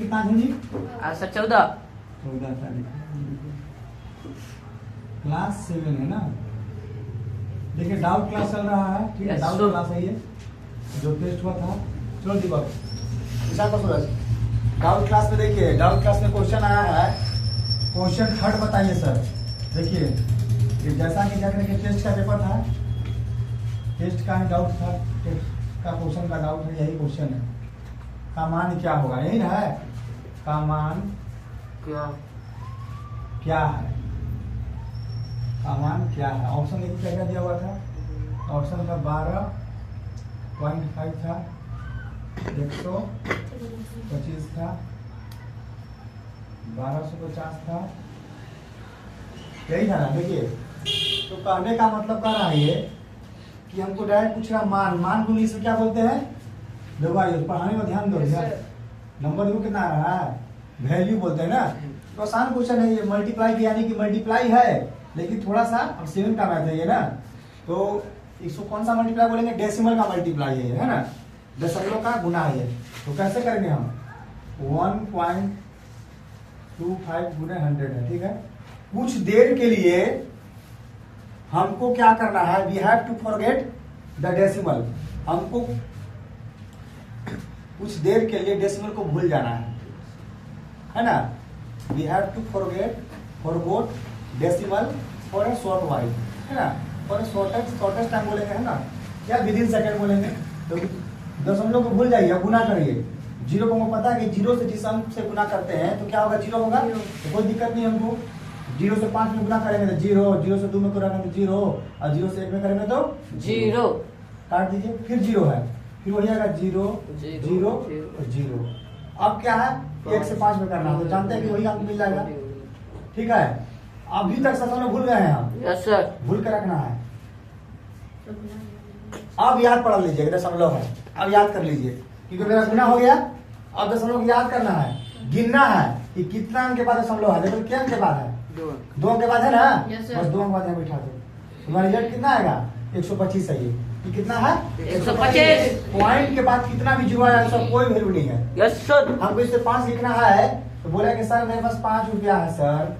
कितना है जी? आज सर 14 तारीख, क्लास 7 है ना। देखिए डाउट क्लास चल रहा है, ठीक है। Yes, doubt sir. क्लास है ये जो टेस्ट हुआ था। चलो दीपक विशाल का सूरज, डाउट क्लास में देखिए, डाउट क्लास में क्वेश्चन आया है, क्वेश्चन थर्ड बताइए सर। देखिए ये जैसा कि क्या करेंगे, टेस्ट का पेपर था, टेस्ट का डाउट था, टेस्ट का क्वेश्चन का डाउट है, यही क्वेश्चन है। का मान क्या होगा, यही ना है, का मान क्या क्या है, का मान क्या है। ऑप्शन देखिए क्या क्या दिया हुआ था, ऑप्शन था 12.5 था, 125 था, 1250 था, यही था ना। देखिए तो कहने का मतलब कर रहा है ये कि हमको डायरेक्ट पूछ रहा मान, मान को इंग्लिश में क्या बोलते हैं, देखो आइए पढ़ाने में ध्यान दो भैया। नंबर देखो कितना आ रहा है, वैल्यू बोलते हैं ना। तो आसान क्वेश्चन है ये, मल्टीप्लाई की यानी कि मल्टीप्लाई है, लेकिन थोड़ा सा अब 7 का मैथ है ये ना। तो इसको कौन सा मल्टीप्लाई बोलेंगे, डेसिमल का मल्टीप्लाई है ना, दशमलव का गुना है ये। तो कैसे करेंगे हम, 1.25 गुने 100 है, ठीक है। कुछ देर के लिए हमको क्या करना है, we have to forget the decimal. हमको कुछ देर के लिए डेसिमल को भूल जाना है ना। We have to forgot decimal for a short while, है ना, फॉर ए शॉर्टेस्ट टाइम बोलेंगे, है ना, या विद इन सेकेंड बोलेंगे। तो दशमलव को भूल जाइए, अब गुना करिए। जीरो को हमको पता है कि जीरो से जिस अंक से गुना करते हैं तो क्या होगा, जीरो होगा, तो कोई दिक्कत नहीं हमको। जीरो से 5 में गुना करेंगे तो जीरो, जीरो से 2 में करेंगे तो जीरो, और जीरो से 1 में करेंगे तो जीरो। काट दीजिए, फिर जीरो है, फिर वही आएगा जीरो जीरो और जीरो। अब क्या है, 1 से 5 में करना है, तो जानते हैं कि वही अंक मिल जाएगा, ठीक है। अभी तक दशमलव भूल गए हैं हम, यस सर। भूल कर रखना है। अब याद पढ़ लीजिए, दशमलव है, अब याद कर लीजिए, क्योंकि मेरा गुना हो गया। अब दशमलव याद करना है, गिनना है कि कितना अंक के बाद दशमलव है। देखो क्या अंक के बाद है, 2 अंक के बाद है ना, बस 2 अंक बाद यहाँ बैठा दो। तुम्हारा रिजल्ट कितना आएगा, 125 है ये कितना है, 125। पॉइंट के बाद कितना भी जुड़ा है उसका कोई वैल्यू नहीं है। Yes sir. हमको इससे 5 लिखना है, तो बोला कि सर मेरे पास 5 रुपया है, सर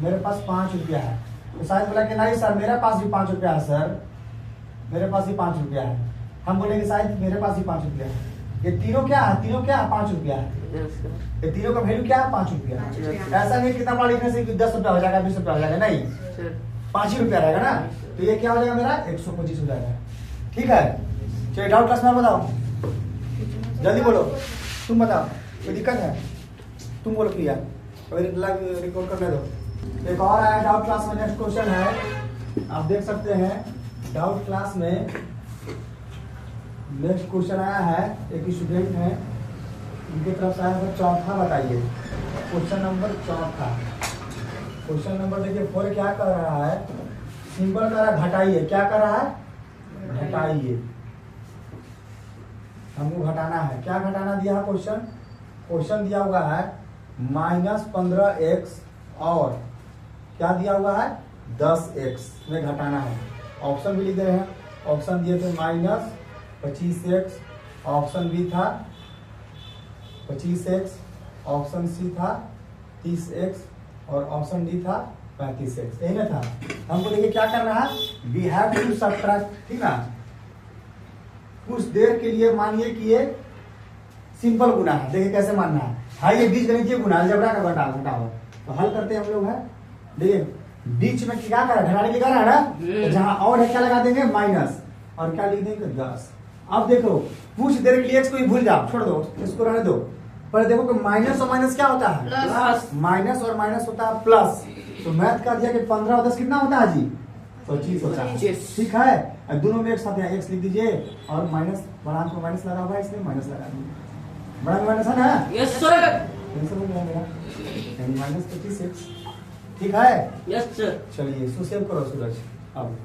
मेरे पास 5 रुपया है। तो शायद बोला कि नहीं सर मेरे पास भी 5 रुपया है, सर मेरे पास भी 5 रुपया है। हम बोलेंगे शायद मेरे पास भी 5 रुपया है। ये तीनों क्या है, तीनों क्या है, 5 रुपया है। ये तीनों का वैल्यू क्या है, 5 रुपया। ऐसा नहीं कितना बड़ा लिखने से 10 रुपया हो जाएगा, 20 रुपया हो जाएगा, नहीं 5 ही रुपया रहेगा ना। तो ये क्या हो जाएगा मेरा, 125 हो जाएगा, ठीक है। चलिए डाउट क्लास में बताओ, जल्दी बोलो, तुम बताओ, कोई दिक्कत है, तुम बोलो प्रिया, रिकॉर्ड करने दो। एक और आया डाउट क्लास में, नेक्स्ट क्वेश्चन है, आप देख सकते हैं डाउट क्लास में नेक्स्ट क्वेश्चन आया है। एक स्टूडेंट है, उनकी तरफ से आया है, चौथा बताइए, क्वेश्चन नंबर 4। क्वेश्चन नंबर देखिए 4 क्या कर रहा है, सिंपल कर रहा है, घटाइए। क्या कर रहा है, घटाइए, हमको घटाना है। क्या घटाना दिया है क्वेश्चन, क्वेश्चन दिया हुआ है -15x और क्या दिया हुआ है 10x में घटाना है। ऑप्शन भी लिख दे रहे हैं, ऑप्शन दिए थे -25x, ऑप्शन बी था 25x, ऑप्शन सी था 30x और ऑप्शन डी था 35x, यही ना था। हमको देखिए क्या करना है, वी हैव टू सबट्रैक्ट, ठीक ना। कुछ देर के लिए मानिए कि ये सिंपल गुना है, देखिए कैसे मानना है। हाँ ये बीजगणितीय गुना, अलजेब्रा का घटा हुआ, तो हल करते हैं हम लोग, है देखिए बीच में क्या करा, घटाने के करा है ना, तो जहां और है क्या लगा देंगे माइनस, और क्या लिख देंगे 10। अब देखो कुछ देर के लिए x को ही भूल जाओ, छोड़ दो इसको, रहने दो। पर देखो कि माइनस और माइनस क्या होता है, प्लस। माइनस और माइनस होता है प्लस। तो मैथ का दिया कि 15 और 10 कितना होता है जी, 25 होता है, ठीक है। अब दोनों में एक साथ यहाँ x लिख दीजिए, और माइनस बड़ा को माइनस लगा हुआ है इसलिए माइनस लगा दीजिए, बड़ा माइनस है ना, यस सर। आंसर हो गया मेरा -25x, ठीक है। Yes sir. चलिए इसको सेव करो सूरज। अब